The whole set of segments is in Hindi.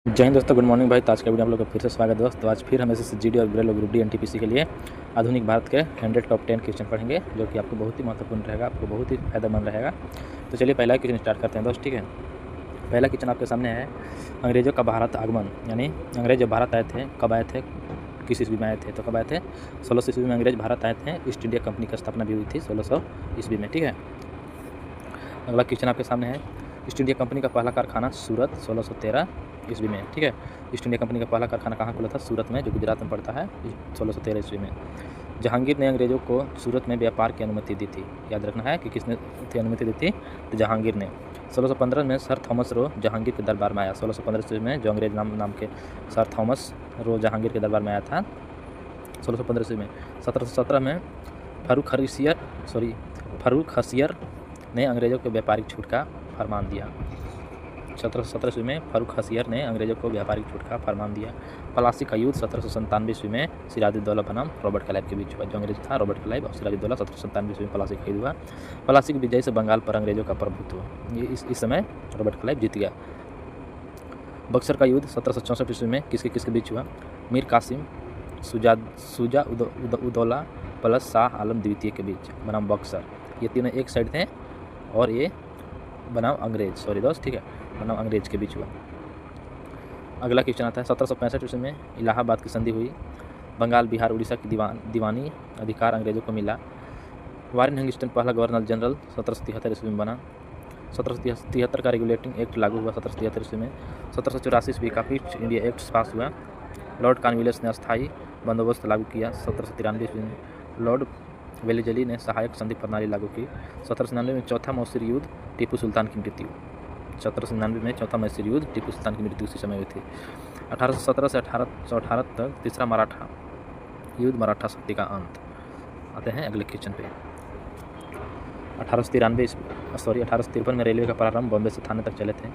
जय हिंद दोस्तों, गुड मॉर्निंग भाई। तो आज का वीडियो आप लोग का फिर से स्वागत है दोस्त। तो आज फिर हम एसएससी जीडी और ग्रेड ग्रुप डी एनटीपीसी के लिए आधुनिक भारत के 100 टॉप 10 क्वेश्चन पढ़ेंगे, जो कि आपको बहुत ही महत्वपूर्ण रहेगा, आपको बहुत ही फायदेमंद रहेगा। तो चलिए पहला क्वेश्चन स्टार्ट करते हैं दोस्त, ठीक है। पहला क्वेश्चन आपके सामने है, अंग्रेज़ों का भारत आगमन, यानी अंग्रेज जब भारत आए थे, कब आए थे, किस ईस्वी में आए थे? तो कब आए थे? 1600 ईस्वी में अंग्रेज भारत आए थे। ईस्ट इंडिया कंपनी की स्थापना भी हुई थी 1600 ईस्वी में, ठीक है। अगला क्वेश्चन आपके सामने है, ईस्ट इंडिया कंपनी का पहला कारखाना सूरत 1613 ईस्वी में, ठीक है। ईस्ट इंडिया कंपनी का पहला कारखाना कहाँ खुला था? सूरत में, जो गुजरात में पड़ता है, 1613 ईस्वी में। जहांगीर ने अंग्रेज़ों को सूरत में व्यापार की अनुमति दी थी। याद रखना है कि किसने अनुमति दी थी? तो जहांगीर ने। 1615 में सर थॉमस रो जहांगीर के दरबार में आया। 1615 ईस्वी में जो अंग्रेज नाम के सर थॉमस रो जहांगीर के दरबार में आया था 1615 ईस्वी में। 1717 में फर्रुख हसियर ने अंग्रेज़ों को व्यापारिक छूट का फरमान दिया। 1717 ईस्वी में फर्रुख हसियर ने अंग्रेज़ों को व्यापारिक छूट का फरमान दिया। प्लासी का युद्ध 1797 ईस्वी में सिराजुद्दौला बनाम रॉबर्ट क्लाइव के बीच हुआ। जो अंग्रेज था रॉबर्ट क्लाइव और सिराजुद्दौला, 1797 ईस्वी में प्लासी का युद्ध हुआ। प्लासी की विजय से बंगाल पर अंग्रेज़ों का प्रभुत्व, ये इस समय रॉबर्ट क्लाइव जीत गया। बक्सर का युद्ध 1764 ईस्वी में किसके बीच हुआ? मीर कासिम शुजा उदौला प्लस शाह आलम द्वितीय के बीच बनाम बक्सर। ये तीनों एक साइड थे और ये बनाम अंग्रेज, ठीक है, बनाम अंग्रेज के बीच हुआ। अगला क्वेश्चन आता है, 1765 ईस्वी में इलाहाबाद की संधि हुई। बंगाल, बिहार, उड़ीसा की दीवानी अधिकार अंग्रेजों को मिला। वारेन हेस्टिंग्स पहला गवर्नर जनरल 1773 ईस्वी में बना। 1773 का रेगुलेटिंग एक्ट लागू हुआ 1773 ईस्वी में। 1784 ईस्वी का ईस्ट इंडिया एक्ट पास हुआ। लॉर्ड कॉर्नवालिस ने अस्थायी बंदोबस्त लागू किया 1793 ईस्वी में। लॉर्ड वेलेजली ने सहायक संधि प्रणाली लागू की। 1799 में चौथा मैसूर युद्ध, टीपू सुल्तान की मृत्यु। 1799 में चौथा मैसूर युद्ध, टीपू सुल्तान की मृत्यु उसी समय हुई थी। 1817 से 1818 तक तीसरा मराठा युद्ध, मराठा शक्ति का अंत। आते हैं अगले क्वेश्चन पे। 1853 में रेलवे का प्रारंभ बॉम्बे से थाने तक चले थे।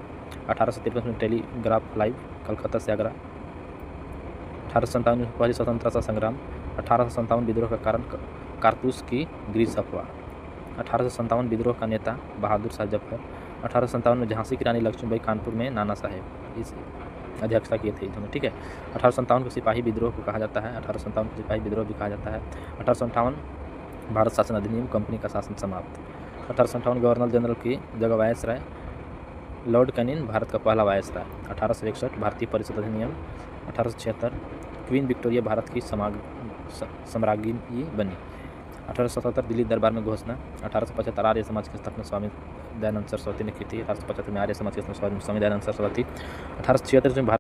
1853 में टेलीग्राफ लाइव कलकत्ता से आगरा। 1857 में पहली स्वतंत्रता संग्राम। 1857 विद्रोह का कारण कारतूस की ग्रीस अफवाह। 1857 विद्रोह का नेता बहादुर शाह जफर। 1857 में झांसी की रानी लक्ष्मीबाई, कानपुर में नाना साहेब इस अध्यक्षता किए थे इन्होंने, ठीक है। 1857 को सिपाही विद्रोह को कहा जाता है। 1857 को सिपाही विद्रोह भी कहा जाता है। 1858 भारत शासन अधिनियम, कंपनी का शासन समाप्त। 1858 गवर्नर जनरल की जगह वायसराय, लॉर्ड कैनिंग भारत का पहला वायसराय। 1861 भारतीय परिषद अधिनियम। 1876 क्वीन विक्टोरिया भारत की सम्राज्ञी बनी। 1877 दिल्ली दरबार में घोषणा। 1875 आर्य समाज की स्थापना स्वामी दयानंद सरस्वती ने की थी। 1875 में आर्य समाज की स्थापना स्वामी दयानंद सरस्वती। 1876 में